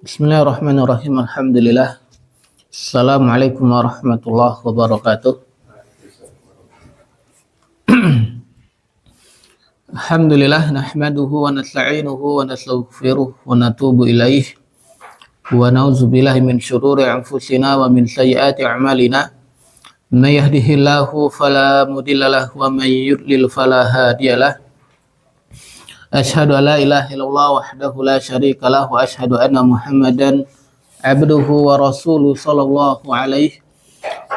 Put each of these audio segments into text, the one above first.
Bismillahirrahmanirrahim. Alhamdulillah. Assalamualaikum warahmatullahi wabarakatuh. Alhamdulillah nahmaduhu wa nasta'inuhu wa nastaghfiruh wa natubu ilaih wa na'udzubillahi min syururi anfusina wa min sayyiati a'malina. May yahdihillahu fala mudhillalah wa may yudlil fala hadiyalah. Asyhadu an la ilaha illallah wahdahu la syarikalah wa asyhadu anna Muhammadan abduhu wa rasuluhu sallallahu alaihi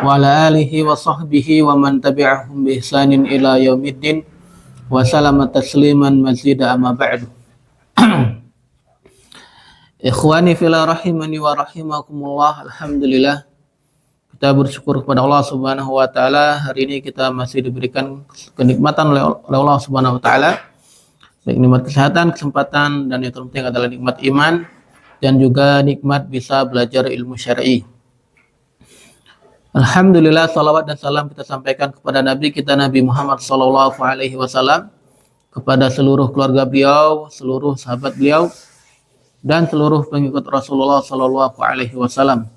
wa ala alihi wa sahbihi wa man tabi'ahum bi ihsanin ila yaumiddin wa salama tasliman mazida amma ba'du. Ikhwani fillah rahimani wa rahimakumullah. Alhamdulillah, kita bersyukur kepada Allah Subhanahu wa taala. Hari ini kita masih diberikan kenikmatan oleh Allah Subhanahu wa taala, baik nikmat kesehatan, kesempatan, dan yang terpenting adalah nikmat iman dan juga nikmat bisa belajar ilmu syar'i. Alhamdulillah, salawat dan salam kita sampaikan kepada Nabi kita Nabi Muhammad sallallahu alaihi wasallam, kepada seluruh keluarga beliau, seluruh sahabat beliau, dan seluruh pengikut Rasulullah sallallahu alaihi wasallam.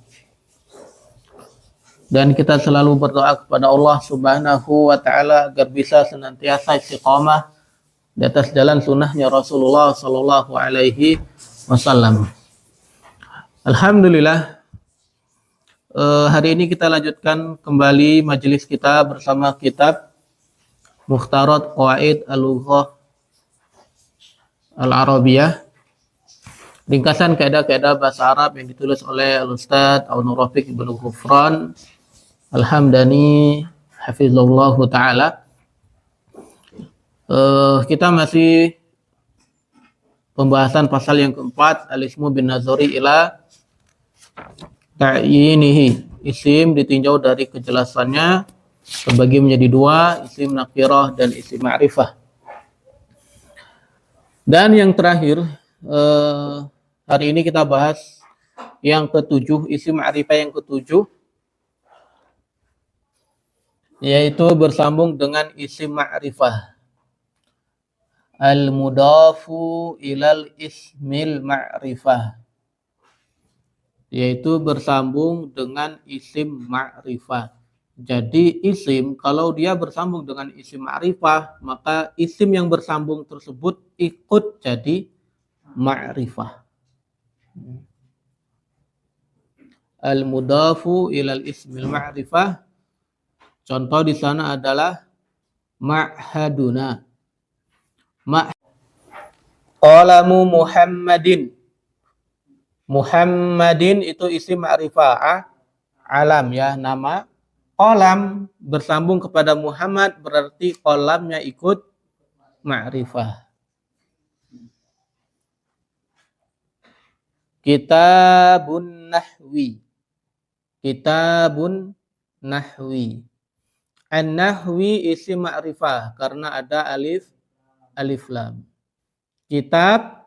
Dan kita selalu berdoa kepada Allah Subhanahu wa taala agar bisa senantiasa istiqamah di atas jalan sunnahnya Rasulullah sallallahu alaihi wasallam. Alhamdulillah, hari ini kita lanjutkan kembali majelis kita bersama kitab Mukhtarat Qawaid Al-Lughah Al-Arabiyah, ringkasan kaidah-kaidah bahasa Arab yang ditulis oleh Al-Ustaz Aun Rafiq Ibnu Ghufran Al-Hamdani hafizahullah taala. Kita masih pembahasan pasal yang keempat, al-ismu bin nazari ila ta'yinihi. Isim ditinjau dari kejelasannya terbagi menjadi dua, isim nakirah dan isim ma'rifah. Dan yang terakhir, hari ini kita bahas yang ketujuh, isim ma'rifah yang ketujuh, yaitu bersambung dengan isim ma'rifah. Al-mudafu ilal ismil ma'rifah, yaitu bersambung dengan isim ma'rifah. Jadi isim kalau dia bersambung dengan isim ma'rifah, maka isim yang bersambung tersebut ikut jadi ma'rifah. Al-mudafu ilal ismil ma'rifah, contoh di sana adalah ma'haduna. Qalamu Muhammadin. Muhammadin itu isim ma'rifah, alam ya, nama. Qalam bersambung kepada Muhammad berarti qalamnya ikut ma'rifah. Kitabun nahwi. Kitabun nahwi. An-nahwi isim ma'rifah karena ada alif lam. Kitab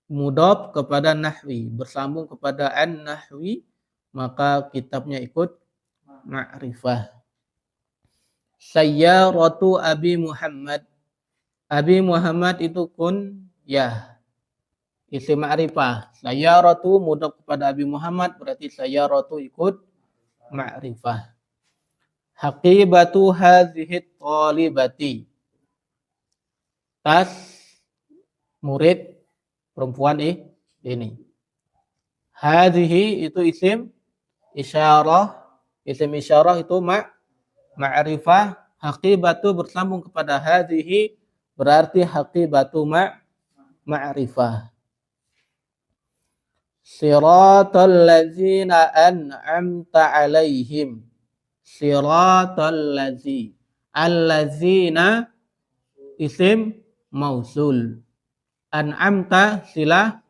mudhaf kepada nahwi, bersambung kepada an-nahwi, maka kitabnya ikut ma'rifah. Sayyaratu Abi Muhammad. Abi Muhammad itu kunyah, isim ma'rifah. Sayyaratu mudhaf kepada Abi Muhammad berarti sayyaratu ikut ma'rifah. Haqibatu hadhihi talibati. Tas murid perempuan ini. Hadhihi itu isim isyarah. Isim isyarah itu ma'rifah. Haqibatu bersambung kepada hadhihi berarti haqibatu ma'rifah. Siratal ladzina an'amta alaihim. Siratal ladzi. Alladzina isim mausul. An'amta silah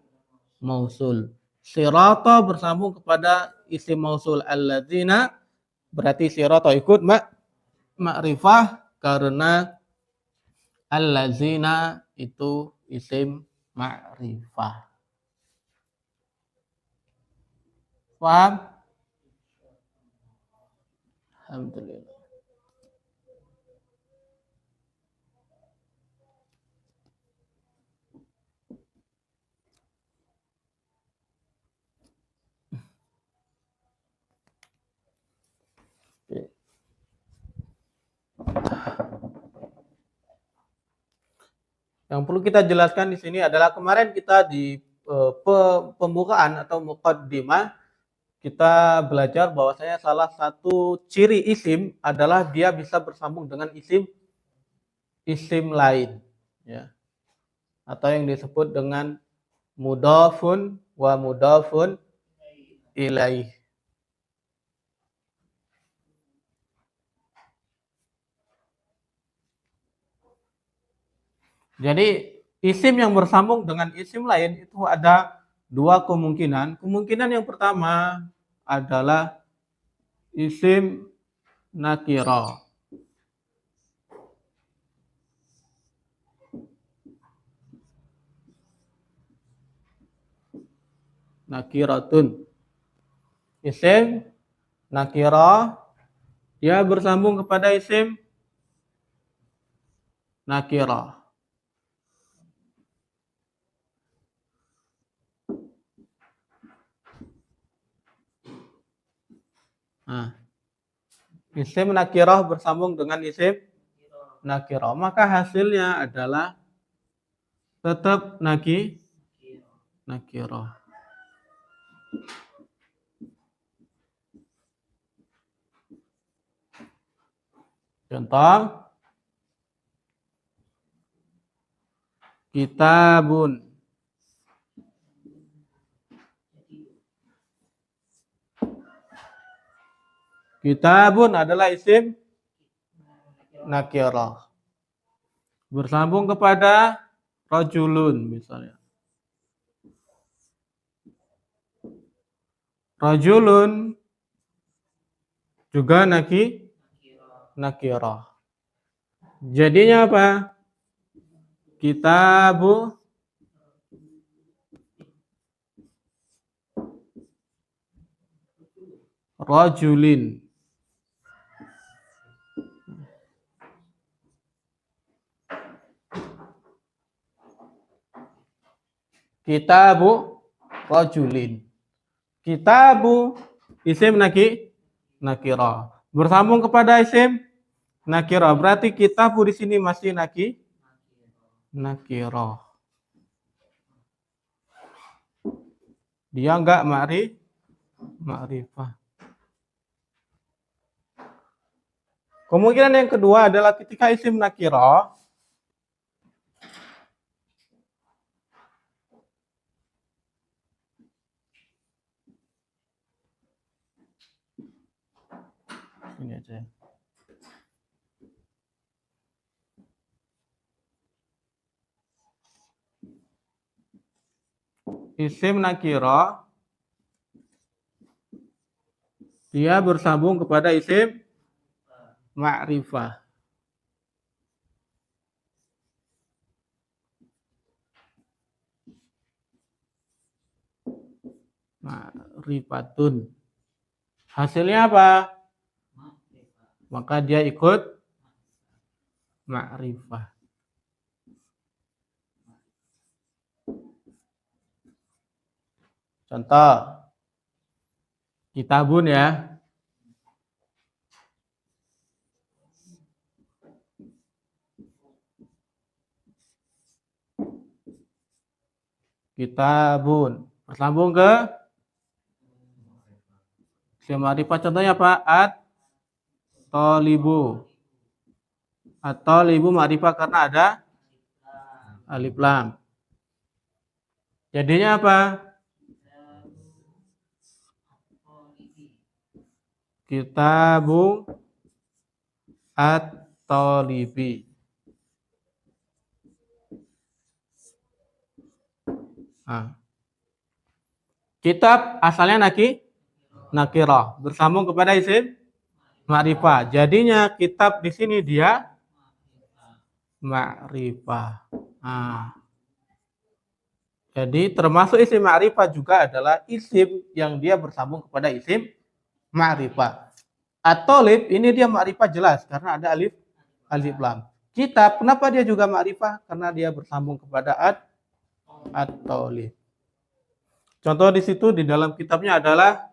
mausul. Sirata bersambung kepada isim mausul alladzina berarti sirata ikut ma'rifah karena alladzina itu isim ma'rifah. Paham? Alhamdulillah. Yang perlu kita jelaskan di sini adalah kemarin kita di pembukaan atau muqaddimah kita belajar bahwasanya salah satu ciri isim adalah dia bisa bersambung dengan isim lain, ya, atau yang disebut dengan mudhafun wa mudhafun ilaih. Jadi isim yang bersambung dengan isim lain itu ada dua kemungkinan. Kemungkinan yang pertama adalah isim nakirah. Nakiratun. Isim nakirah dia bersambung kepada isim nakirah. Nah, isim nakirah bersambung dengan isim nakirah, maka hasilnya adalah tetap nakirah. Contoh, kitabun. Kitabun adalah isim nakirah. Bersambung kepada rajulun misalnya. Rajulun juga nakirah. Jadinya apa? Kitabu rajulin. Kitabu rajulin. Kitabu isim nakirah. Bersambung kepada isim nakirah. Berarti kitabu di sini masih nakirah. Dia enggak ma'rifah. Kemungkinan yang kedua adalah ketika isim nakirah ini aja. Isim nakirah dia bersambung kepada isim ma'rifah. Ma'rifatun. Hasilnya apa? Maka dia ikut ma'rifah. Contoh, kitabun ya. Kitabun. Bersambung ke isim ma'rifah. Contohnya apa? At-tolibu. At-tolibu ma'rifah karena ada alif lam. Jadinya apa? Kitabu at-tolibi. Nah. Kitab asalnya nakirah, bersambung kepada isim ma'rifah. Jadinya kitab di sini dia ma'rifah. Nah. Jadi termasuk isim ma'rifah juga adalah isim yang dia bersambung kepada isim ma'rifah. At-tolib ini dia ma'rifah jelas karena ada alif lam. Kitab kenapa dia juga ma'rifah? Karena dia bersambung kepada at-tolib. Contoh di situ di dalam kitabnya adalah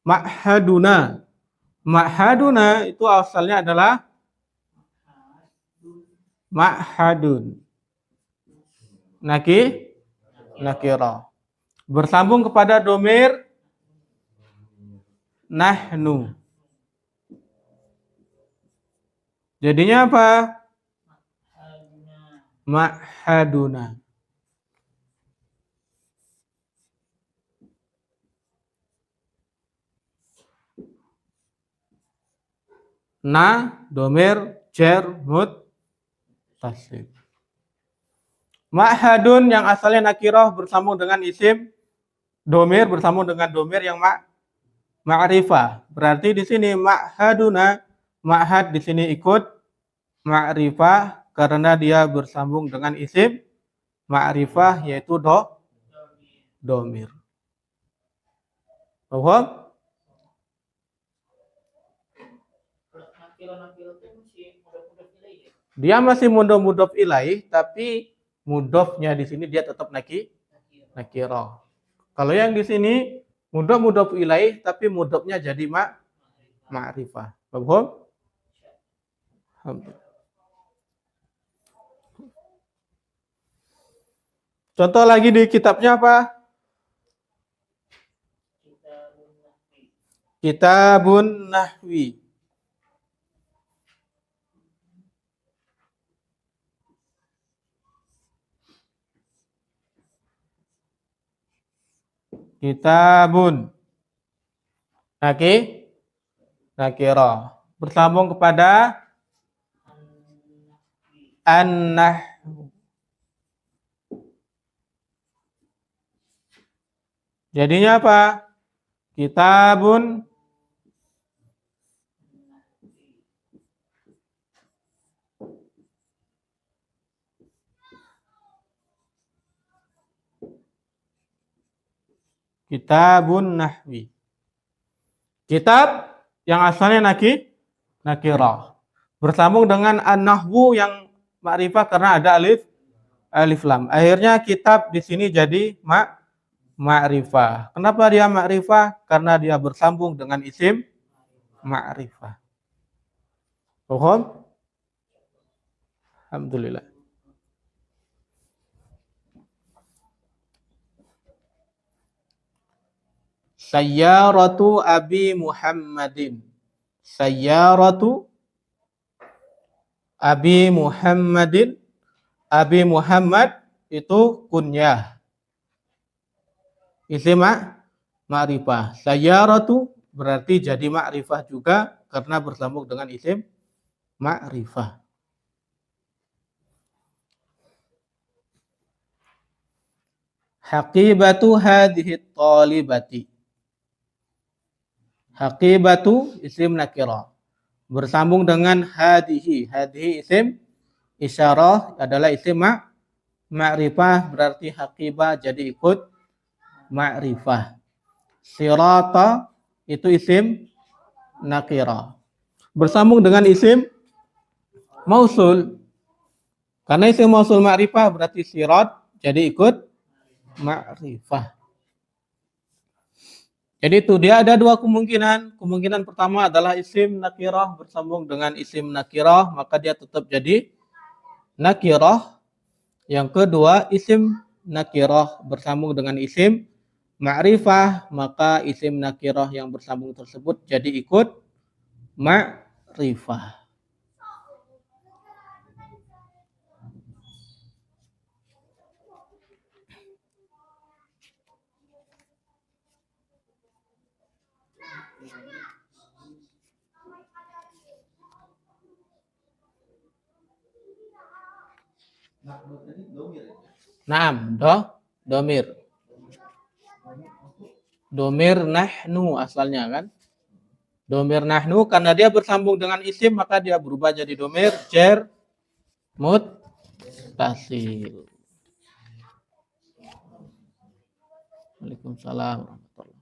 ma'haduna. Ma'haduna itu asalnya adalah ma'hadun. nakirah. Bersambung kepada domir nahnu. Jadinya apa? Ma'haduna. Domir jar muttasil. Ma'hadun yang asalnya nakirah bersambung dengan isim domir bersambung dengan domir yang ma'rifah. Berarti di sini ma'haduna, ma'had di sini ikut ma'rifah karena dia bersambung dengan isim ma'rifah yaitu domir. Paham? Dia masih mudhof ilaih, tapi mudhofnya di sini dia tetap nakirah. Kalau yang di sini mudhof ilaih, tapi mudhofnya jadi ma'rifah. Paham? Contoh lagi di kitabnya apa? Kitabun Nahwi. Kitabun nakirah bersambung kepada an-nahwu. Jadinya apa? Kitabun Nahwi. Kitab yang asalnya nakirah bersambung dengan an-nahwu yang ma'rifah karena ada alif lam. Akhirnya kitab di sini jadi ma'rifah. Kenapa dia ma'rifah? Karena dia bersambung dengan isim ma'rifah. Paham? Alhamdulillah. Sayyaratu Abi Muhammadin. Sayyaratu Abi Muhammadin. Abi Muhammad itu kunyah. Isim ma'rifah. Sayyaratu berarti jadi ma'rifah juga karena bersambung dengan isim ma'rifah. Haqibatu hadhihi talibati. Haqibatu isim nakirah bersambung dengan hadhihi. Hadhihi isim isyarah adalah isim ma'rifah berarti haqibah jadi ikut ma'rifah. Sirata itu isim nakirah bersambung dengan isim mausul. Karena isim mausul ma'rifah berarti sirat jadi ikut ma'rifah. Jadi itu dia ada dua kemungkinan. Kemungkinan pertama adalah isim nakirah bersambung dengan isim nakirah, maka dia tetap jadi nakirah. Yang kedua, isim nakirah bersambung dengan isim ma'rifah, maka isim nakirah yang bersambung tersebut jadi ikut ma'rifah. Naam, domir. Domir nahnu asalnya kan. Domir nahnu karena dia bersambung dengan isim maka dia berubah jadi domir jar muttasil. Waalaikumsalam warahmatullahi.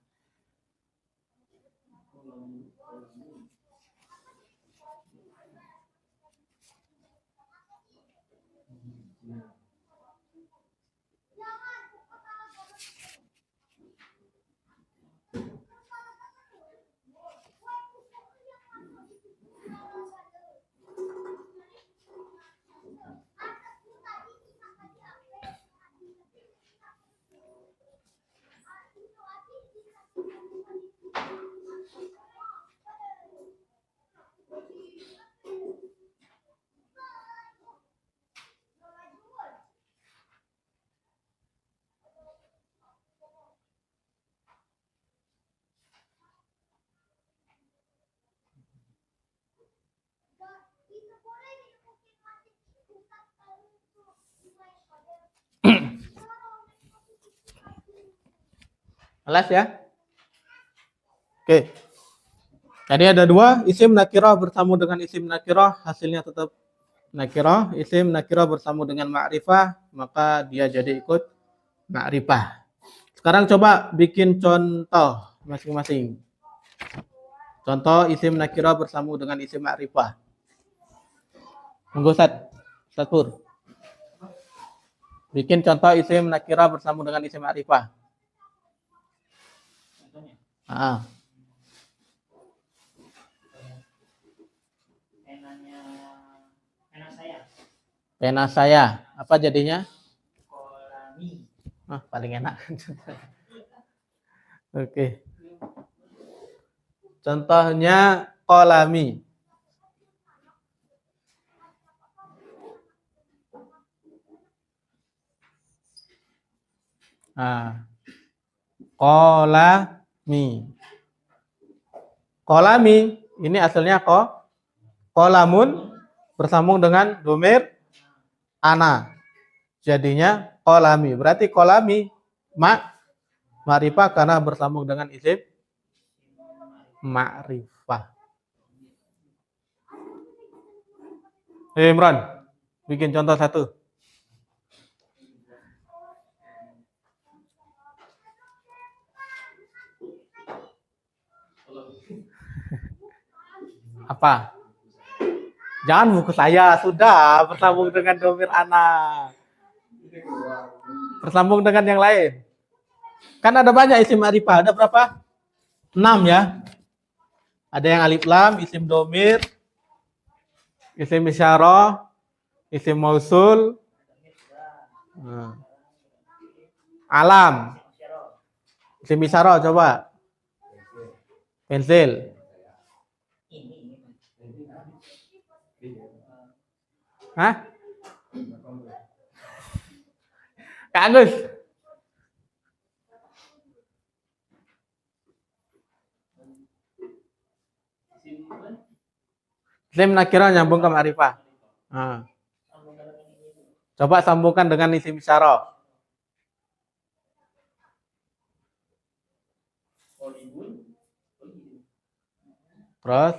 Jelas ya? Oke. Jadi ada dua, isim nakirah bersama dengan isim nakirah, hasilnya tetap nakirah. Isim nakirah bersama dengan ma'rifah, maka dia jadi ikut ma'rifah. Sekarang coba bikin contoh masing-masing. Contoh isim nakirah bersama dengan isim ma'rifah. Monggo Ustaz Pur. Bikin contoh isim nakirah bersama dengan isim ma'rifah. Pena saya. Apa jadinya? Kolami. Paling enak. Oke. Contohnya kolami. Kolami. Kolami ini asalnya kolamun bersambung dengan domir ana. Jadinya kolami. Berarti kolami ma'rifah karena bersambung dengan isim ma'rifah. Imran, bikin contoh satu. Apa? Jangan buku saya, sudah bersambung dengan domir ana. Bersambung dengan yang lain. Kan ada banyak isim ma'rifah, ada berapa? 6 ya. Ada yang alif lam, isim domir, isim isyarah, isim mausul, alam. Isim isyarah coba. Pensil. Hah? Kak Agus. Isim nakirah nyambung ke ma'rifah. Coba sambungkan dengan isim isyarah. Terus?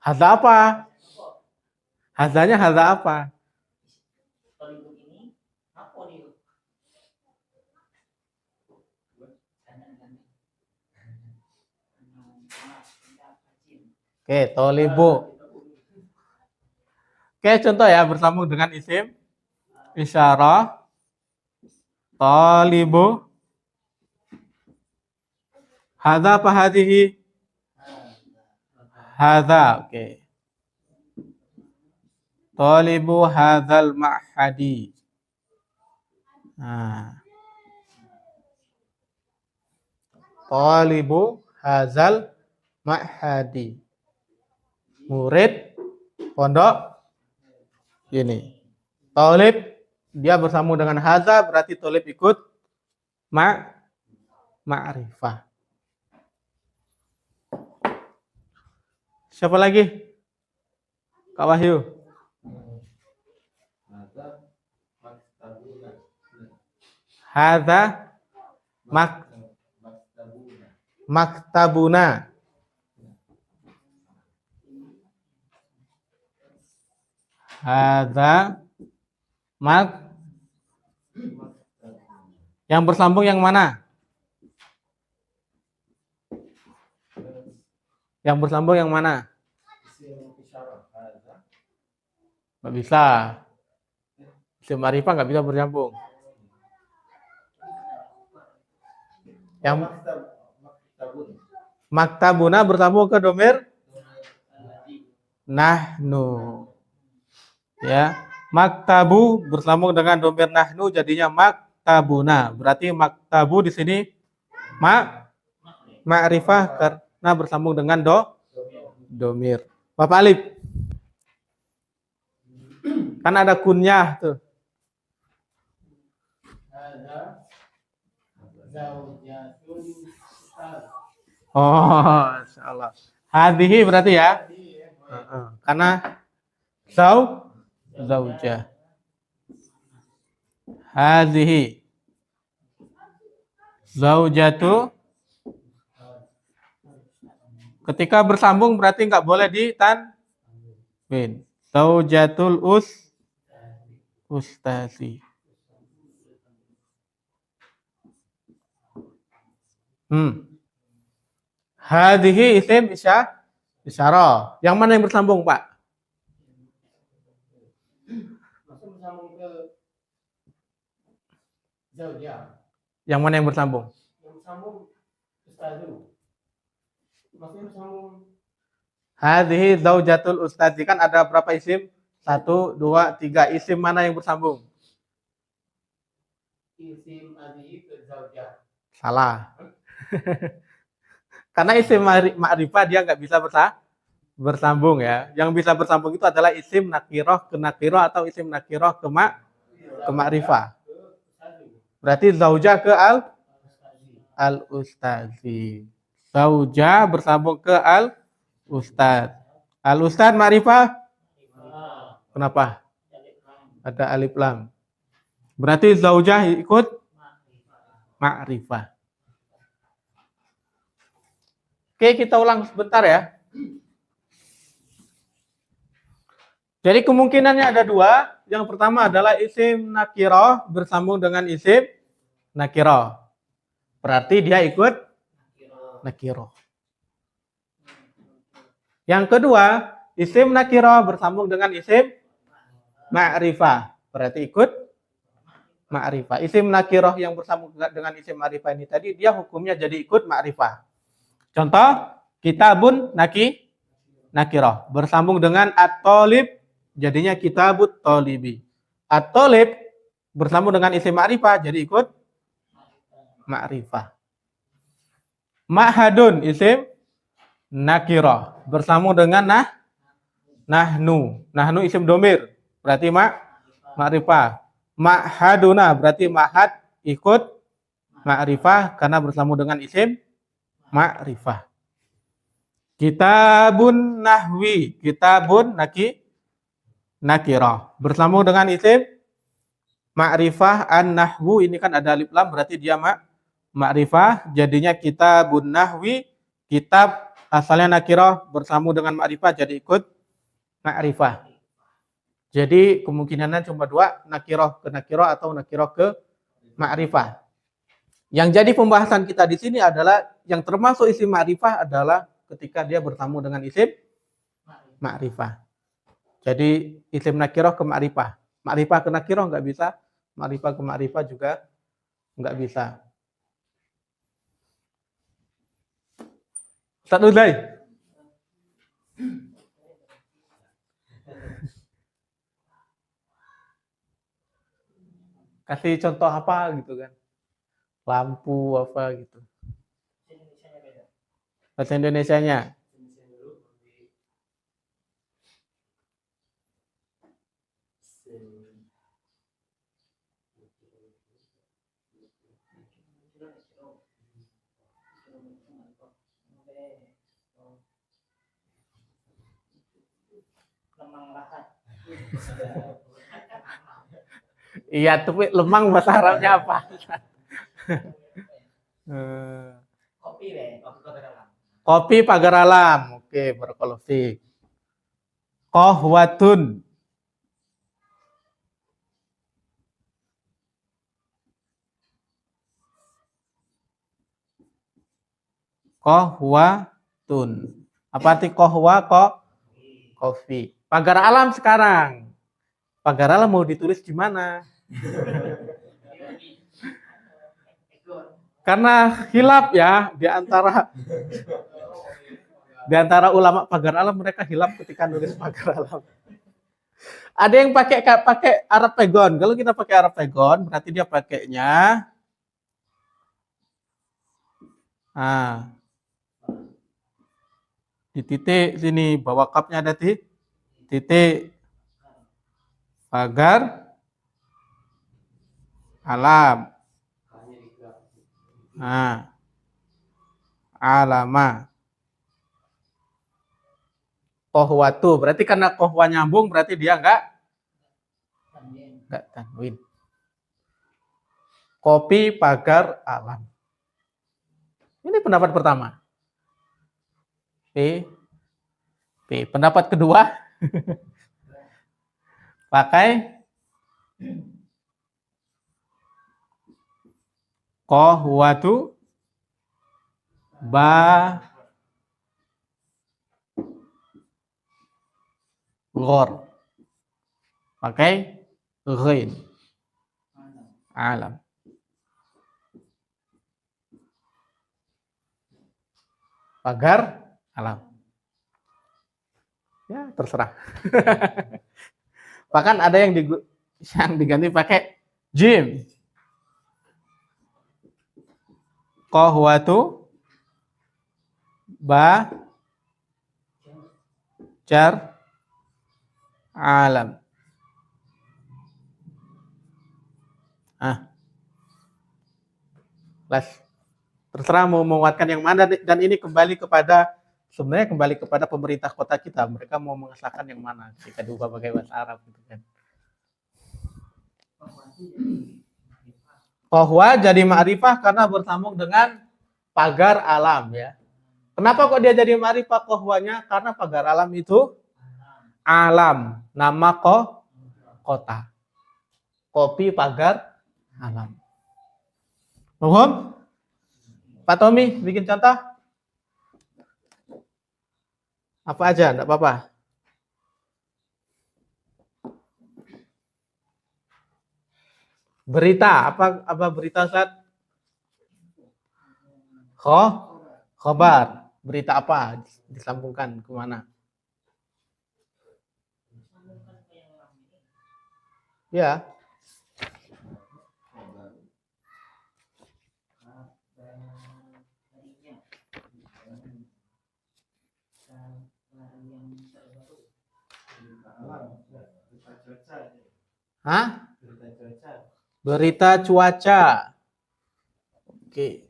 Hadza apa? Hadzanya hadza apa? Oke, tolibu. Oke, contoh ya bersambung dengan isim isyarah. Tolibu. Hadza apa hadhihi? Hadza, oke. Tolibu hadzal ma'hadi. Tolibu hadzal ma'hadi. Murid pondok ini. Tolib dia bersambung dengan hadza, berarti tolib ikut ma'rifah. Siapa lagi? Kak Wahyu. Hadza maktabuna. Hadza yang bersambung yang mana? Yang bersambung yang mana? Nggak bisa. Isim ma'rifah nggak bisa bersambung. Yang maktabuna bersambung ke domir nahnu. Ya, maktabu bersambung dengan domir nahnu jadinya maktabuna. Berarti maktabu di sini ma'rifah karena bersambung dengan domir. Bapak Alif. Kan ada kunyah tuh. Oh, insyaallah. Hadhihi berarti ya. Karena zaujah. Hadhihi zaujatu. Ketika bersambung berarti nggak boleh ditanwin. Zaujatul ustazi. Hadhihi isim isyarah. Yang mana yang bersambung, Pak? Bersambung ke zaujah. Yang mana yang bersambung? Yang bersambung ustazu. Maksudnya bersambung. Hadhihi zaujatul ustazi, kan ada berapa isim? 1, 2, 3. Isim mana yang bersambung? Isim hadhihi ke zaujah. Salah. Karena isim ma'rifah dia nggak bisa bersambung ya. Yang bisa bersambung itu adalah isim nakiroh ke nakiroh atau isim nakiroh ke ma'rifah. Berarti zaujah ke al-ustazi. Zaujah bersambung ke al-ustaz. Al-ustaz ma'rifah? Kenapa? Ada alif lam. Berarti zaujah ikut ma'rifah. Oke, kita ulang sebentar ya. Jadi kemungkinannya ada dua. Yang pertama adalah isim nakiroh bersambung dengan isim nakiroh. Berarti dia ikut nakiroh. Yang kedua, isim nakiroh bersambung dengan isim ma'rifah. Berarti ikut ma'rifah. Isim nakiroh yang bersambung dengan isim ma'rifah ini tadi, dia hukumnya jadi ikut ma'rifah. Contoh, kitabun nakiroh. Bersambung dengan at-tolib, jadinya kitabut tolibi. At-tolib bersambung dengan isim ma'rifah, jadi ikut ma'rifah. Ma'hadun, isim nakiroh. Bersambung dengan nahnu. Nahnu isim domir, berarti ma'rifah. Ma'haduna, berarti ma'had ikut ma'rifah karena bersambung dengan isim ma'rifah. Kitabun nahwi, kitabun nakirah. Bersambung dengan isim ma'rifah an-nahwu, ini kan ada alif lam berarti dia ma'rifah, jadinya kitabun nahwi, kitab asalnya nakirah bersambung dengan ma'rifah jadi ikut ma'rifah. Jadi kemungkinannya cuma dua, nakirah ke nakirah atau nakirah ke ma'rifah. Yang jadi pembahasan kita di sini adalah yang termasuk isim ma'rifah adalah ketika dia bersambung dengan isim ma'rifah. Jadi isim nakirah ke ma'rifah. Ma'rifah ke nakirah nggak bisa, ma'rifah ke ma'rifah juga nggak bisa. Ustaz Uday. Kasih contoh apa gitu kan. Lampu apa gitu. Bahasa Indonesianya. Iya, tapi lemang bahasa Arabnya apa? Kopi pagar alam. Oke, barakallahu fiik. Qahwatun. Qahwatun. Apa arti qahwa? Kopi. Pagar alam sekarang. Pagar alam mau ditulis gimana? Karena hilaf ya di antara ulama pagar alam, mereka hilaf ketika nulis pagar alam. Ada yang pakai Arab Pegon. Kalau kita pakai Arab Pegon berarti dia pakainya di titik sini, bawah kapnya ada titik. Pagar alam. Alama. Kohwatu. Berarti karena kohwa nyambung, berarti dia enggak tanwin. Kopi pagar alam. Ini pendapat pertama. P. Pendapat kedua, pakai kohwatu ba gor. Pakai ghain. Alam. Pagar alam. Ya, terserah. Bahkan ada yang diganti pakai jim. Kohwatu ba jar alam. Terserah mau menguatkan yang mana, dan ini kembali kepada pemerintah kota kita. Mereka mau mengesahkan yang mana jika diubah pakai bahasa Arab gitu kan. Kohwa jadi ma'rifah karena bersambung dengan pagar alam ya. Kenapa kok dia jadi ma'rifah kohwanya? Karena pagar alam itu alam, nama kota. Kopi pagar alam. Paham? Pak Tommy, bikin contoh. Apa aja, enggak apa-apa. Berita, apa berita Ustaz? Khobar. Berita apa? Disambungkan kemana? Ya. Hah? Berita cuaca. Oke.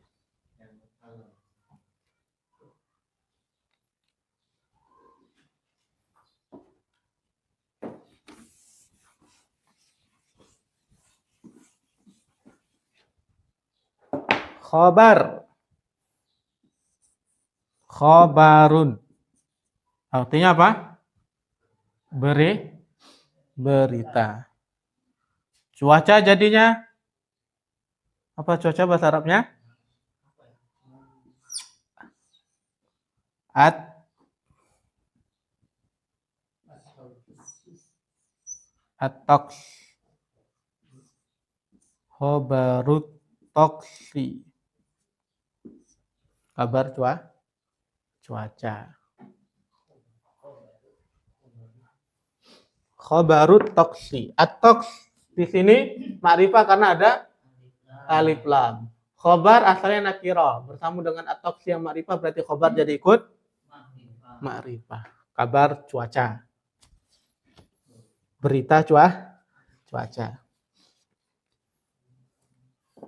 Khobar. Khobarun. Artinya apa? Berita. Cuaca jadinya apa cuaca bahasa Arabnya? At-toks. Khobarut toksi. Kabar cuaca. Khobarut toksi. At-toks di sini ma'rifah karena ada alif lam. Khobar asalnya nakirah, bersambung dengan at-toks yang ma'rifah berarti khobar jadi ikut ma'rifah. Kabar cuaca. Berita cuaca.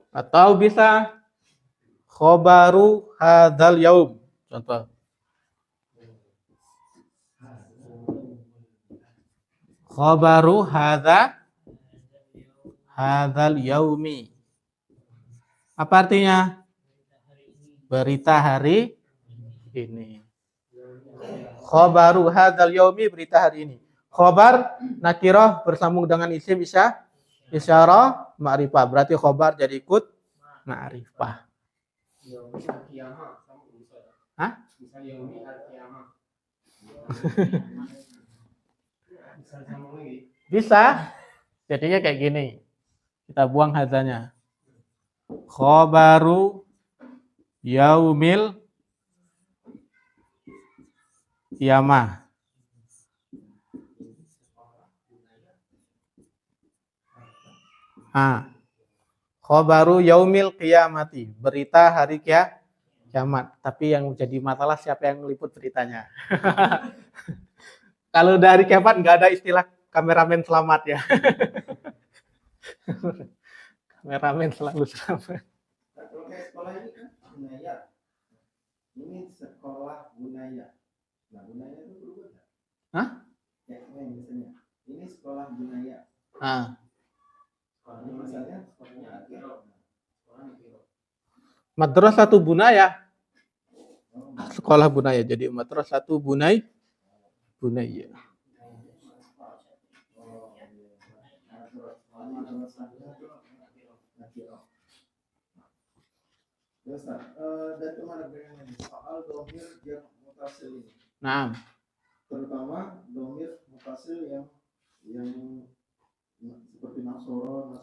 Atau bisa khobaru hadzal yaum. Contoh. Khobaru hadzal yaumi. Apa artinya? Berita hari ini. Khobaru hadzal yaumi, berita hari ini. Khobar nakirah bersambung dengan isim isyarah ma'rifah. Berarti khobar jadi ikut ma'rifah. Hah? Bisa. Jadinya kayak gini. Kita buang hadzanya. Khobaru yaumil qiyamah. Khobaru yaumil qiyamati. Berita hari kiamat. Tapi yang jadi masalah siapa yang meliput beritanya. Kalau dari kiamat nggak ada istilah kameramen selamat ya. Kameramen selalu selamat. Kalau kayak sekolah ini kan Bunaya. Ini sekolah Bunaya. Nah, Bunaya itu berubah nggak? sekolah Bunaya. Nah, Ini misalnya sekolahnya Akil. Madrasatu Bunaya. Sekolah Bunaya. Jadi Madrasatu Bunaya. Ya Ustaz, dan kemana dengan soal domir yang mutasil ini, Nah, terutama domir mutasil yang seperti nasoru,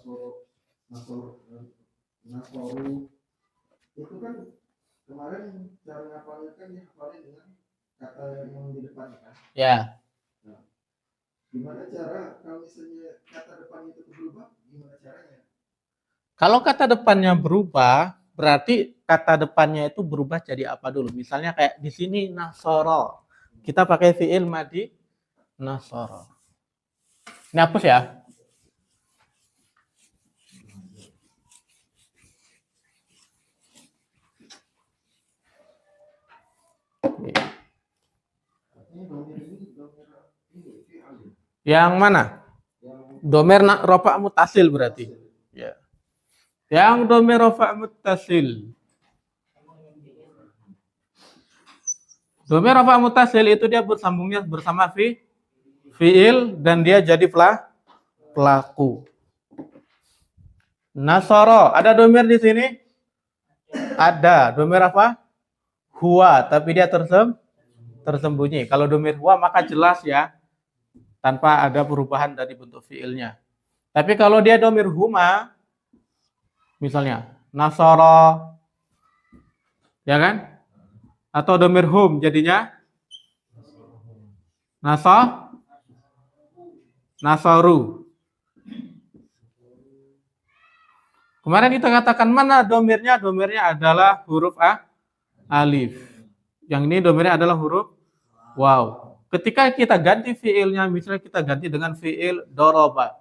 itu kan kemarin cara ngapalnya kan dihafalin dengan kata yang di depannya kan. ya. Nah, gimana cara kalau misalnya kata depan itu berubah? Gimana caranya? Kalau kata depannya berubah, berarti kata depannya itu berubah jadi apa dulu? Misalnya kayak di sini nasoro. Kita pakai fi'il madi nasoro. Ini hapus ya. Ini domir ini fi'al. Yang mana? Domer rofa mutasil berarti. Ya. Yang domer rofa mutasil. Domer rofa mutasil itu dia bersambungnya bersama fi'il dan dia jadi pelaku. Nasoro, ada domer di sini? Ada. Domer apa? Huwa, tapi dia tersembunyi. Kalau domer huwa maka jelas ya, tanpa ada perubahan dari bentuk fiilnya. Tapi kalau dia domir huma, misalnya nasoro, ya kan? Atau domir hum, jadinya nasoru. Kemarin kita katakan mana domirnya? Domirnya adalah huruf alif. Yang ini domirnya adalah huruf waw. Ketika kita ganti fiilnya, misalnya kita ganti dengan fiil doroba.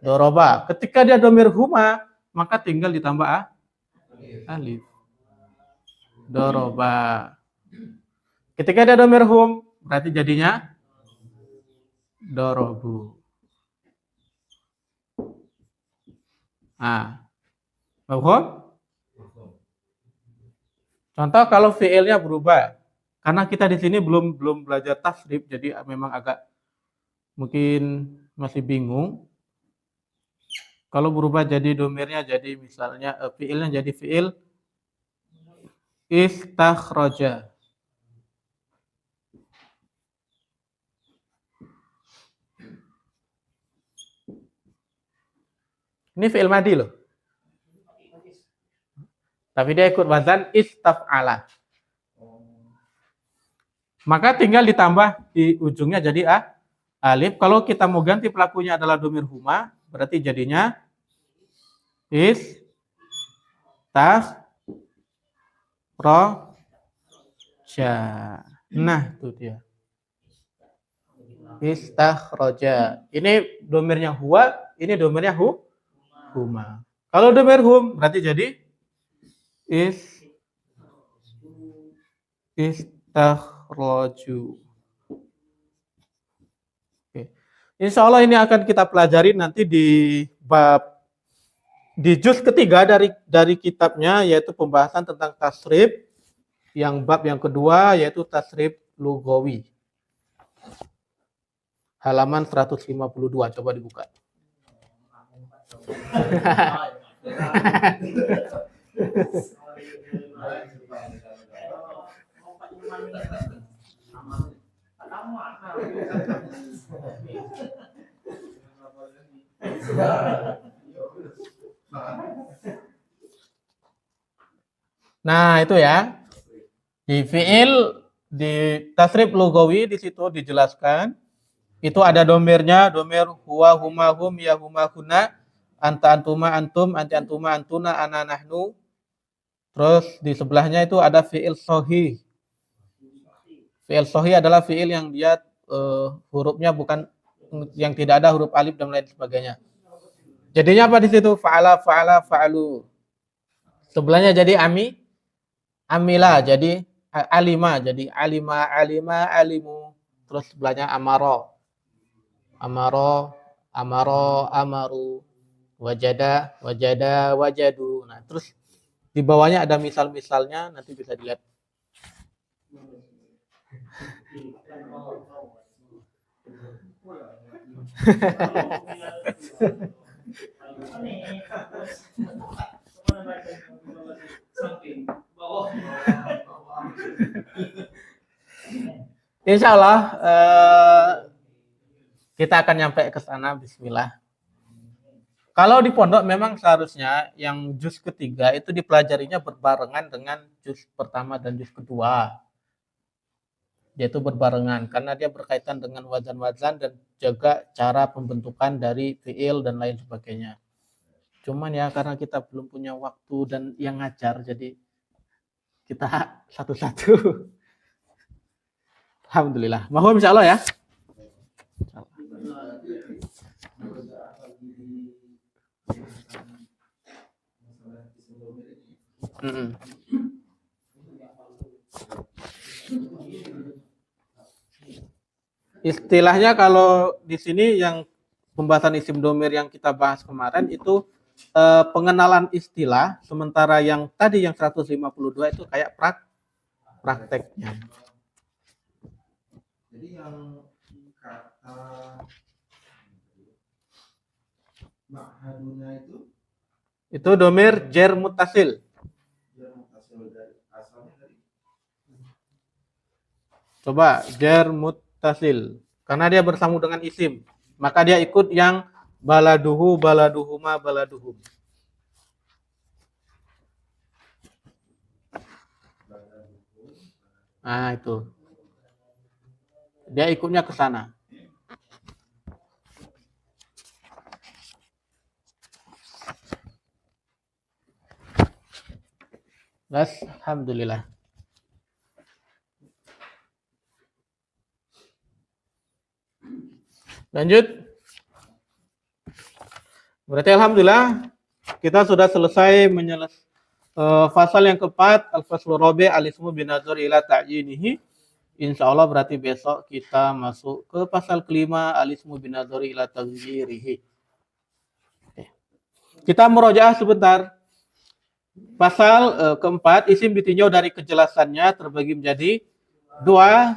Doroba. Ketika dia domir huma, maka tinggal ditambah alif. Doroba. Ketika dia domir hum, berarti jadinya dorobu. Nah, paham? Contoh kalau fiilnya berubah, karena kita di sini belum belajar tasrif, jadi memang agak mungkin masih bingung. Kalau berubah jadi domirnya, jadi misalnya fiilnya jadi fiil istakhroja. Ini fiil madi loh. Tapi dia ikut wazan istaf'ala. Maka tinggal ditambah di ujungnya jadi alif. Kalau kita mau ganti pelakunya adalah domir huma, berarti jadinya istakhroja. Nah, itu dia. Istakhroja. Ini domirnya huwa, ini domirnya huma. Kalau domir hum berarti jadi istakhraju. Oke. Insya Allah ini akan kita pelajari nanti di juz ketiga dari kitabnya, yaitu pembahasan tentang tasrif. Yang bab yang kedua yaitu tasrif lugawi. Halaman 152, coba dibuka. Nah, itu ya. Di fiil, di tasrif lugawi di situ dijelaskan. Itu ada domirnya, domir huwa, huma, hum, ya, huma, huna, anta, antuma, antum, anti, antuma, antuna, ana, nahnu. Terus di sebelahnya itu ada fiil sohi. Fiil sohi adalah fiil yang dia hurufnya bukan, yang tidak ada huruf alif dan lain sebagainya. Jadinya apa di situ? Fa'ala, fa'ala, fa'alu. Sebelahnya jadi Amila jadi alima, jadi alima, alima, alimu. Terus sebelahnya amaro, amaro, amaro, amaru, wajada, wajada, wajadu. Nah, terus di bawahnya ada misal-misalnya, nanti bisa dilihat. Insya Allah kita akan nyampe ke sana. Bismillah. Kalau di pondok memang seharusnya yang juz ketiga itu dipelajarinya berbarengan dengan juz pertama dan juz kedua. Dia itu berbarengan karena dia berkaitan dengan wazan-wazan dan juga cara pembentukan dari fiil dan lain sebagainya. Cuman ya karena kita belum punya waktu dan yang ngajar, jadi kita satu-satu. Alhamdulillah. Mohon insya Allah ya. Istilahnya kalau di sini yang pembahasan isim domir yang kita bahas kemarin itu pengenalan istilah, sementara yang tadi yang 152 itu kayak prakteknya. Jadi yang kata ma'haduna itu domir jar muttasil. jar muttasil dari asalnya dari Coba jar muttasil. Karena dia bersambung dengan isim, maka dia ikut yang baladuhu, baladuhuma, baladuhum. Nah, itu. Dia ikutnya ke sana. Alhamdulillah. Lanjut. Berarti alhamdulillah kita sudah selesai fasal yang keempat, al-faslur rabi' al-ismu binazar ila ta'yinihi. Insyaallah berarti besok kita masuk ke pasal kelima, al-ismu binazar ila taghyirihi. Kita murojaah sebentar. Pasal keempat, isim ditinjau dari kejelasannya terbagi menjadi dua.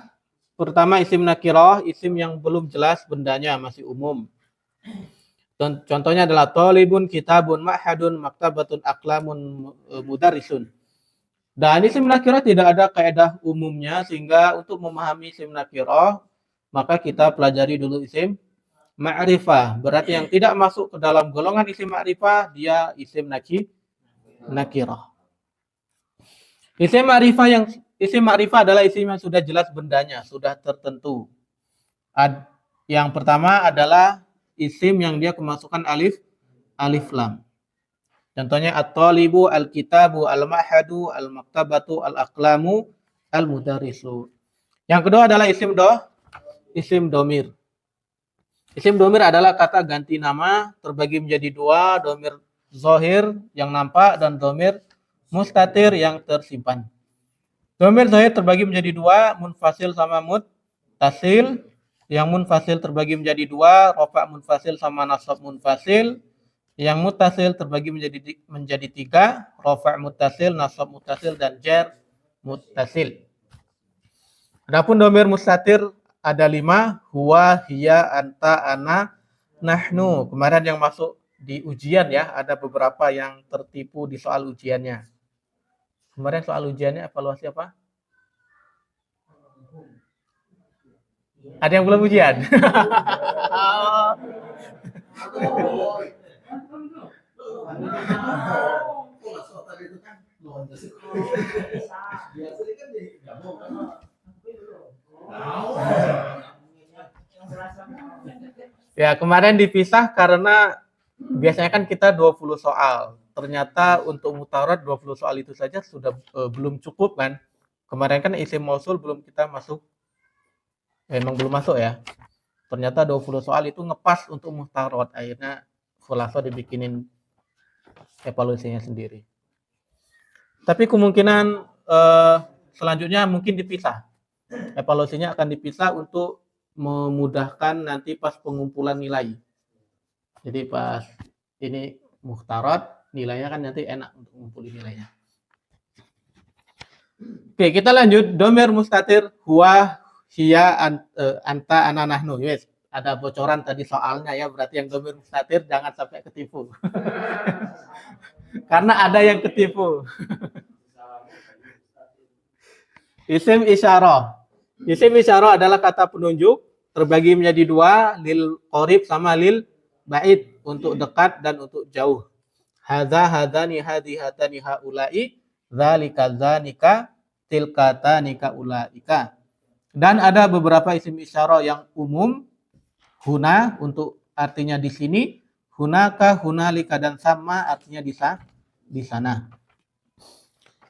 Pertama isim nakirah, isim yang belum jelas bendanya, masih umum. Contohnya adalah tolibun, kitabun, ma'hadun, maktabatun, aklamun, mudarrisun. Dan isim nakirah tidak ada kaidah umumnya, sehingga untuk memahami isim nakirah maka kita pelajari dulu isim ma'rifah. Berarti yang tidak masuk ke dalam golongan isim ma'rifah dia isim nakirah. Isim ma'rifah adalah isim yang sudah jelas bendanya, sudah tertentu. Yang pertama adalah isim yang dia kemasukan alif lam. Contohnya at-talibu, al-kitabu, al-ma'hadu, al-maktabatu, al-aqlamu, al-mudarrisu. Yang kedua adalah isim domir. Isim domir adalah kata ganti nama terbagi menjadi dua, domir zahir yang nampak dan domir mustatir yang tersimpan. Domir zahir terbagi menjadi dua, munfasil sama muttasil. Yang munfasil terbagi menjadi dua, rofa munfasil sama nasab munfasil. Yang muttasil terbagi menjadi tiga, rofa muttasil, nasab muttasil, dan jar muttasil. Adapun domir mustatir ada 5, huwa, hiya, anta, ana, nahnu. Kemarin yang masuk di ujian ya, ada beberapa yang tertipu di soal ujiannya. Kemarin soal ujiannya evaluasi apa? Ada yang belum ujian? Ya, kemarin dipisah karena biasanya kan kita 20 soal. Ternyata untuk mutawarat 20 soal itu saja sudah belum cukup kan. Kemarin kan isim mausul belum kita masuk. Memang belum masuk ya. Ternyata 20 soal itu ngepas untuk mutawarat. Akhirnya khulasah dibikinin evaluasinya sendiri. Tapi kemungkinan selanjutnya mungkin dipisah. Evaluasinya akan dipisah untuk memudahkan nanti pas pengumpulan nilai. Jadi pas ini muhtarat, nilainya kan nanti enak untuk mengumpulkan nilainya. Oke, kita lanjut. Domir mustatir huwa, hiya, anta, ana, nahnu. Yes, ada bocoran tadi soalnya ya, berarti yang domir mustatir jangan sampai ketipu. Karena ada yang ketipu. Isim isyarah. Isim isyarah adalah kata penunjuk, terbagi menjadi dua, lil qorib sama lil ba'id, untuk dekat dan untuk jauh. Hadza, hadani, hadi, hatani, haula'i, dzalika, dzanika, tilka, tanika, ulaika. Dan ada beberapa isim isyarah yang umum, huna untuk artinya di sini, hunaka, hunalika, dan sama artinya di sana.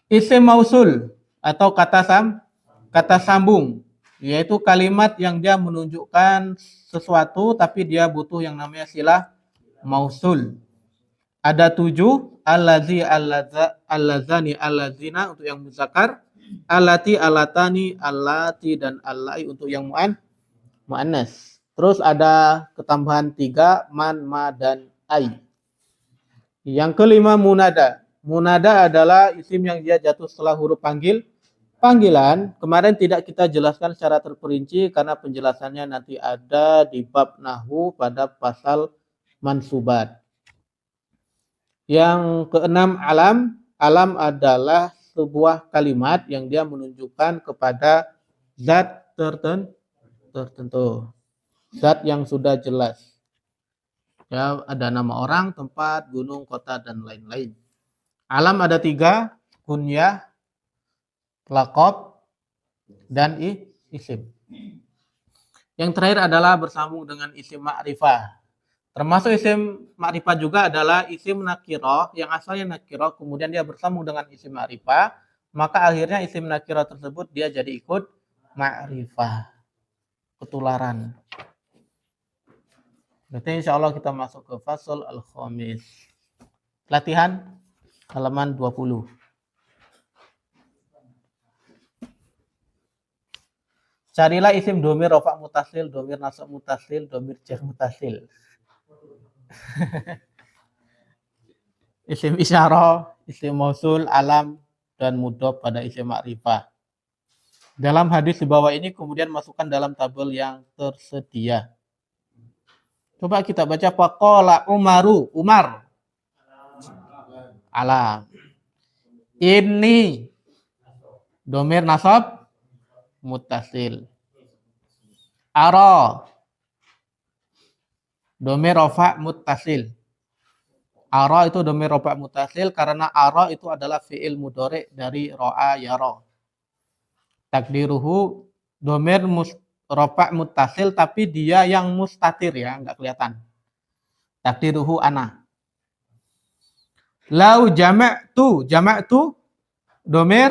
Isim mausul atau kata sambung, yaitu kalimat yang dia menunjukkan sesuatu tapi dia butuh yang namanya silah mausul. Ada 7, allazi, allazani, allazina untuk yang muzakkar, allati, allatani, allati, dan allai untuk yang muannas. Terus ada ketambahan 3, man, ma, dan ai. Yang kelima munada. Munada adalah isim yang dia jatuh setelah huruf panggilan. Kemarin tidak kita jelaskan secara terperinci karena penjelasannya nanti ada di bab nahwu pada pasal mansubat. Yang keenam alam. Alam adalah sebuah kalimat yang dia menunjukkan kepada zat tertentu. Zat yang sudah jelas. Ya, ada nama orang, tempat, gunung, kota, dan lain-lain. Alam ada 3, kunyah, laqab, dan isim. Yang terakhir adalah bersambung dengan isim ma'rifah. Termasuk isim ma'rifah juga adalah isim nakirah, yang asalnya nakirah, kemudian dia bersambung dengan isim ma'rifah, maka akhirnya isim nakirah tersebut dia jadi ikut ma'rifah. Ketularan. Berarti insya Allah kita masuk ke fasal al-khamis. Latihan halaman 20. Carilah isim domir rofa mutasil, domir nasab mutasil, domir jar mutasil. Isim isyarah, isim mausul, alam, dan mudhof pada isim ma'rifah. Dalam hadis di bawah ini kemudian masukkan dalam tabel yang tersedia. Coba kita baca faqala Umaru, Umar. Alam. Ini domir nasab mutasil. Ara domir rofa muttasil. Ara itu domir rofa muttasil karena ara itu adalah fi'il mudhari dari ro'a yara. Takdiruhu domir rofa muttasil tapi dia yang mustatir ya, enggak kelihatan. Takdiruhu ana. Lau jama'tu domir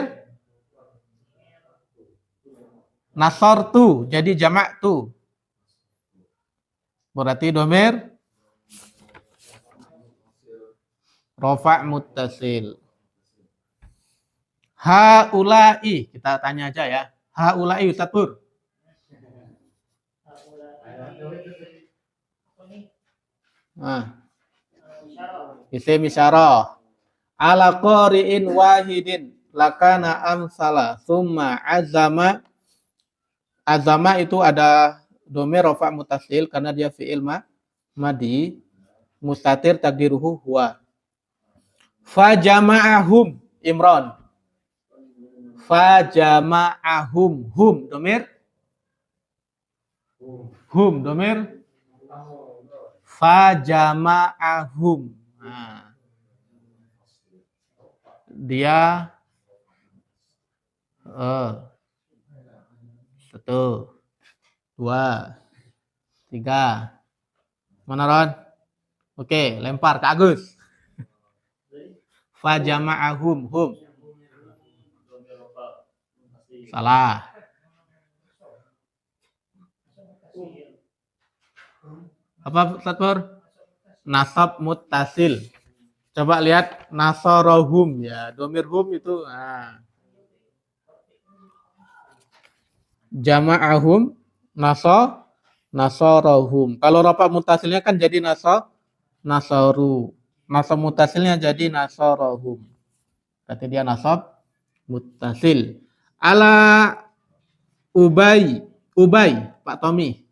nasartu jadi jama'tu. Berarti domir rofa muttasil. Haula'i, kita tanya aja ya. Haula'i Ustaz Pur. Isim isyarah. Ala qari'in wahidin lakana amsala summa azama. Azama itu ada domir rofa mutasil karena dia fi'il madi, mustatir takdiruhu huwa. Fajama'ahum Imran. Fajama'ahum domir domir fajama'ahum. Nah. Dia 1, 2, 3. Mana Ron? Oke, lempar ke Agus. Fajama'ahum hum. Salah. Apa Ustaz Pur? Nasab muttasil. Coba lihat nasarahum ya. Domir hum itu Jama'ahum nasarahum. Kalau rafa mutasilnya kan jadi nasaru. Nasab mutasilnya jadi nasarahum. Berarti dia nasab mutasil. Ala Ubay, Pak Tommy.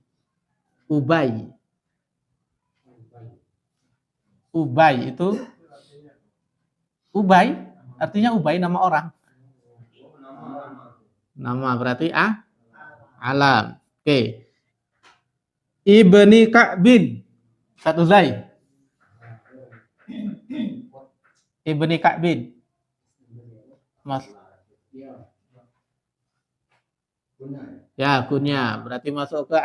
Ubay itu Ubay artinya Ubay nama orang. Nama berarti alam. Oke. Ibni Ka'bin. Satu Zai. Ibni Ka'bin. Mas. Ya, kunya. Berarti masuk ke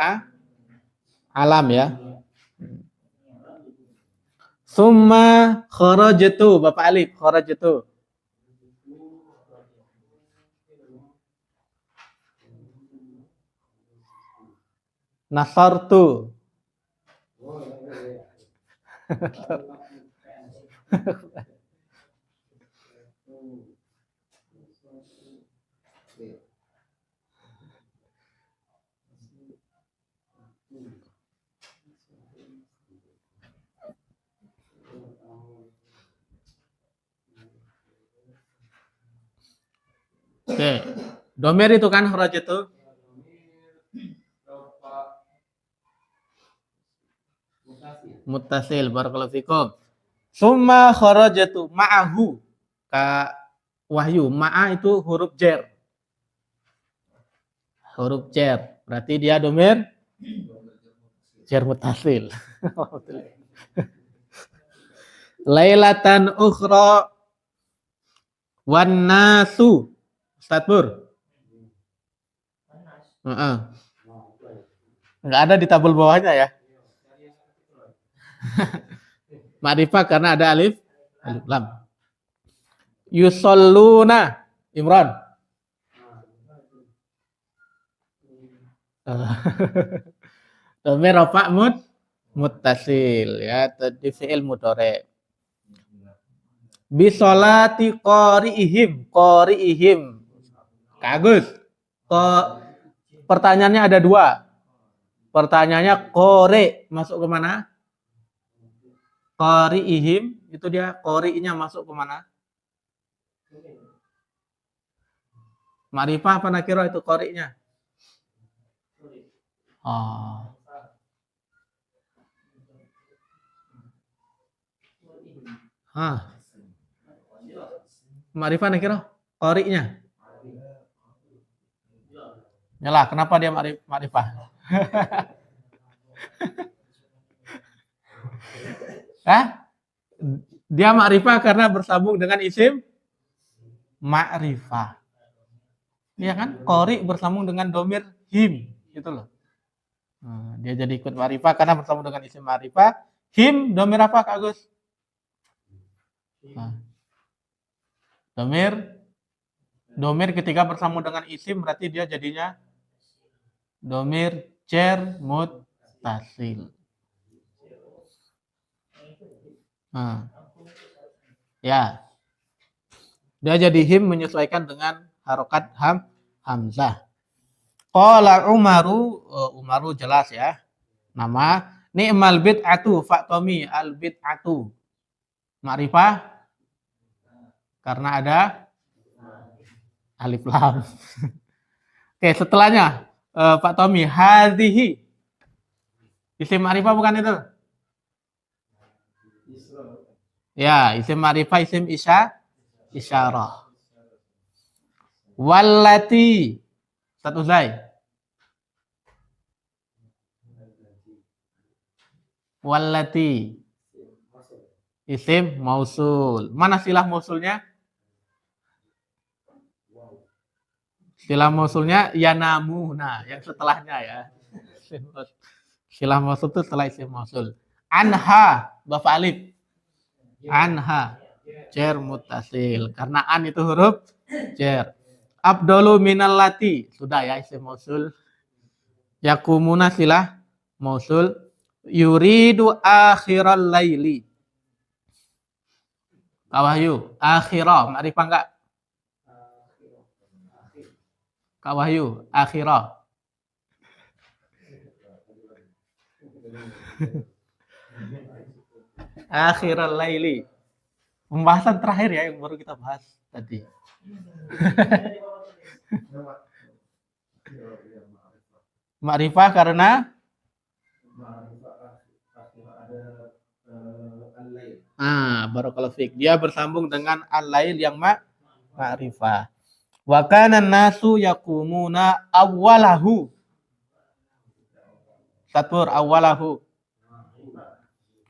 alam ya. Summa kharajtu, Bapak Alif, kharajtu. Nasartu. Oke. Domir itu kan kharajtu. Muttasil, barakallahu fikum. Summa kharajtu ma'ahu. Kak Wahyu, ma'a itu huruf jar. Huruf jar. Berarti dia domir jar muttasil. Lailatan ukhra wan nasu. Ustaz Pur. Enggak ada di tabel bawahnya ya. Ma'rifah karena ada alif lam. Yusalluna Imran. Domir rafa muttasil ya, tadi fi'il mudhari. Bi sholati qari'ihim. Kagus. Pertanyaannya ada dua. Pertanyaannya qari masuk ke mana? Qari'ihim itu dia qari'nya masuk ke mana? Ma'rifah apa nakirah itu qari'nya? Oh. Ma'rifah nakirah qari'nya. Yalah, kenapa dia ma'rifah? Dia ma'rifah karena bersambung dengan isim ma'rifah. Iya kan? Qari bersambung dengan domir him, gitu loh. Dia jadi ikut ma'rifah karena bersambung dengan isim ma'rifah. Him domir apa, Kak Agus? Domir ketika bersambung dengan isim berarti dia jadinya domir jar muttasil. Ya. Dia jadi him menyesuaikan dengan harokat hamzah. Qala Umaru jelas ya. Nama ni'mal bid'atu fa'tomi al bid'atu. Ma'rifah karena ada alif lam. Oke, setelahnya Pak Tommy, hadhihi. Isim ma'rifah bukan itu? Ya, isim ma'rifah, isim isyarah. Wallati. Satu Zai. Wallati. Isim mausul. Mana silah mausulnya? Silah mausulnya yanamuna, yang setelahnya ya. Silah mausul itu setelah isim mausul. Anha, Bapak Alif. Anha, jar muttasil. Karena an itu huruf jar. Abdulu minallati, sudah ya isim mausul. Yakumuna silah mausul. Yuridu akhiral laili. Kawahyu, akhirah, ma'rifah enggak? Kak Wahyu, akhirah. Akhiral laili. Pembahasan terakhir ya yang baru kita bahas tadi. Ma'rifah karena barakallahu fiik. Dia bersambung dengan al-lail yang ma'rifah. Wa kana nasu yaqumuna awwalahu. Satur awwalahu.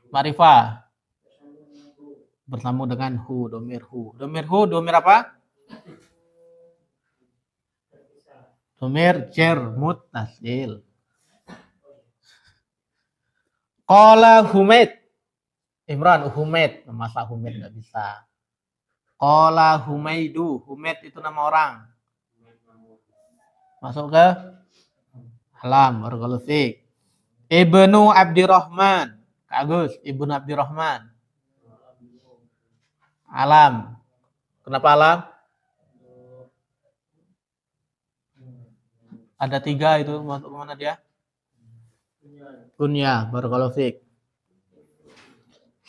Ma'rifah. Bersambung dengan hu, domir hu. Domir hu, domir apa? Domir jar muttasil. Qala Humaid. Imran, Humaid. Masa Humaid nggak bisa. Qala Humaidu. Humaid itu nama orang. Masuk ke alam. Barakallahu fiik. Ibnu Abdirrahman. Kak Agus, Ibnu Abdirrahman. Alam. Kenapa alam? Ada 3 itu. Masuk ke mana dia? Kunya. Barakallahu fiik.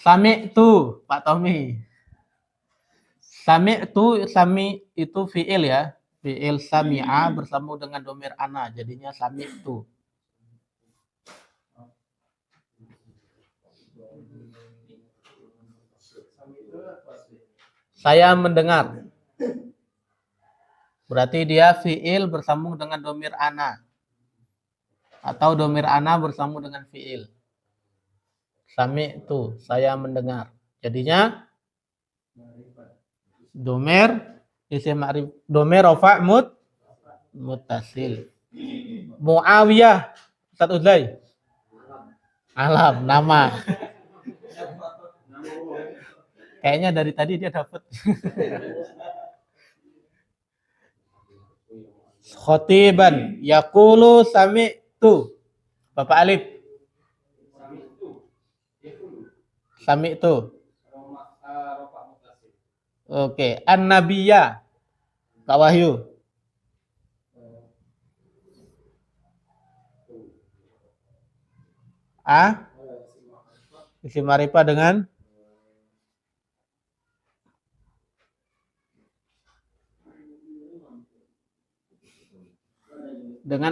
Sami itu, Pak Tommy. Sami itu fi'il ya. Fi'il sami'a bersambung dengan domir ana. Jadinya sami itu. Saya mendengar. Berarti dia fi'il bersambung dengan domir ana. Atau domir ana bersambung dengan fi'il. Sami itu, saya mendengar. Jadinya domir isim ma'rif, domir rafa' muttasil. Muawiyah, Ustaz Udlay. Alam, nama. Kayaknya dari tadi dia dapat. Khotiban yaqulu sami'tu. Bapak Alif. Sami'tu. Oke, an-nabiyya. Kak Wahyu. Isim ma'rifah dengan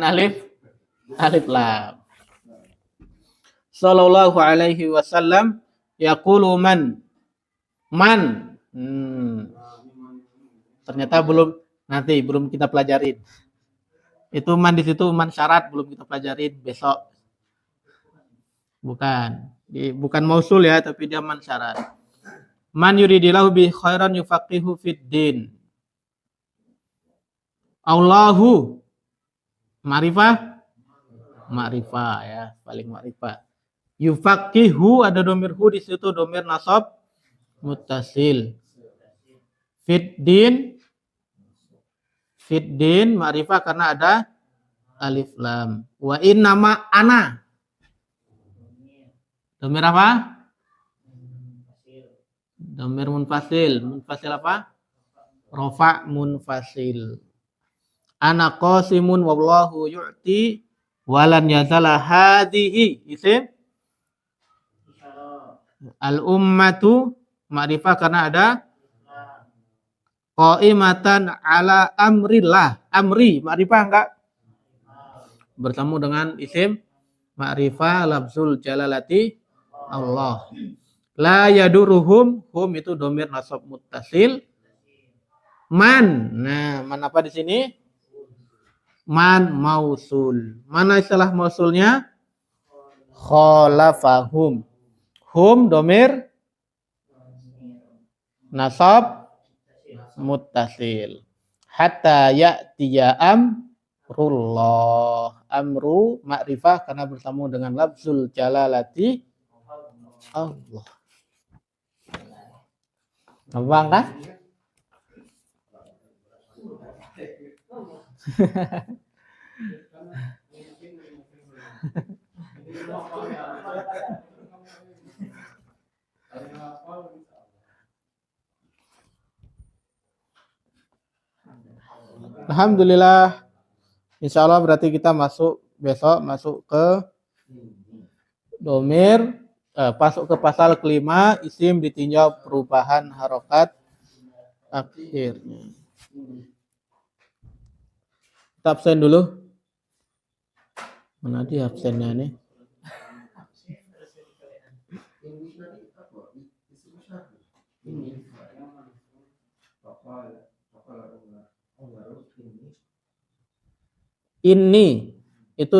alif lam. Sallallahu alaihi wasallam yaqulu man. Ternyata belum kita pelajarin. Itu man di situ man syarat belum kita pelajarin besok. Bukan mausul ya, tapi dia man syarat. Man yuridillahu bi khairan yufaqihu fid din. Allahu ma'rifah ya, paling ma'rifah. Yufaqihu ada domir hu di situ, domir nasab muttasil. Fid din ma'rifah karena ada alif lam. Wa innama ana. Domir apa? Domir munfasil. Munfasil apa? Rafa' munfasil. Ana qasimun wallahu yu'ti walan yazala hadhihi isim al ummatu ma'rifah karena ada qaimatan ala amrillah. Amri ma'rifah enggak? Bertemu dengan isim ma'rifah lafzul jalalati Allah. La yaduruhum, hum itu domir nasab muttasil. Man, nah man apa di sini? Man mausul. Mana istilah mausulnya? Khalafahum. Hum domir nasab muttasil. Hatta ya'tiya amrullah. Amru ma'rifah karena bersambung dengan lafzul jalalati Allah. Gampang kan? Alhamdulillah. Insya Allah berarti kita besok masuk ke Domir masuk ke pasal kelima, isim ditinjau perubahan harokat akhirnya. Kita absen dulu. Mana dia absennya nih? Ini tadi apa? Isim syarat. Ini. Ini itu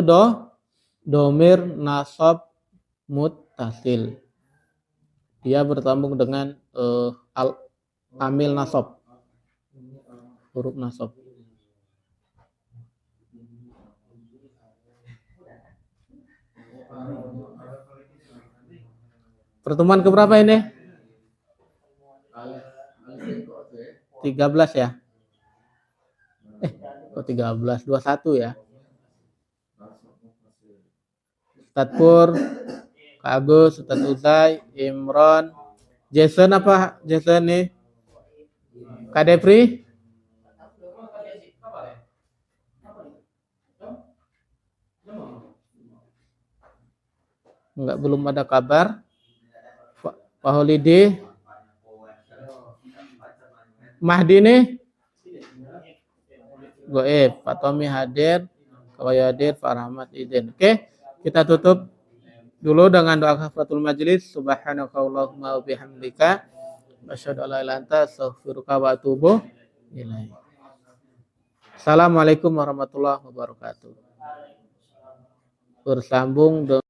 domir nasab muttasil. Dia bertambung dengan amil nasab. Huruf nasab. Pertemuan keberapa ini? 13 ya? Kok 13? 21 ya? Ustadz Pur, Kak Agus, Ustadz Uzay, Imron, Jason apa? Jason nih? Kak Depri? Enggak, belum ada kabar. Pak Holidi? Mahdi nih? Goib, Pak Tommy hadir, Kak Wayu hadir, Pak Rahmat izin. Oke, kita tutup dulu dengan doa kafaratul majelis. Subhanakallahumma wa bihamdika asyhadu an la ilaha illa anta astaghfiruka wa atubu ilaik. Assalamualaikum warahmatullahi wabarakatuh. Bersambung dengan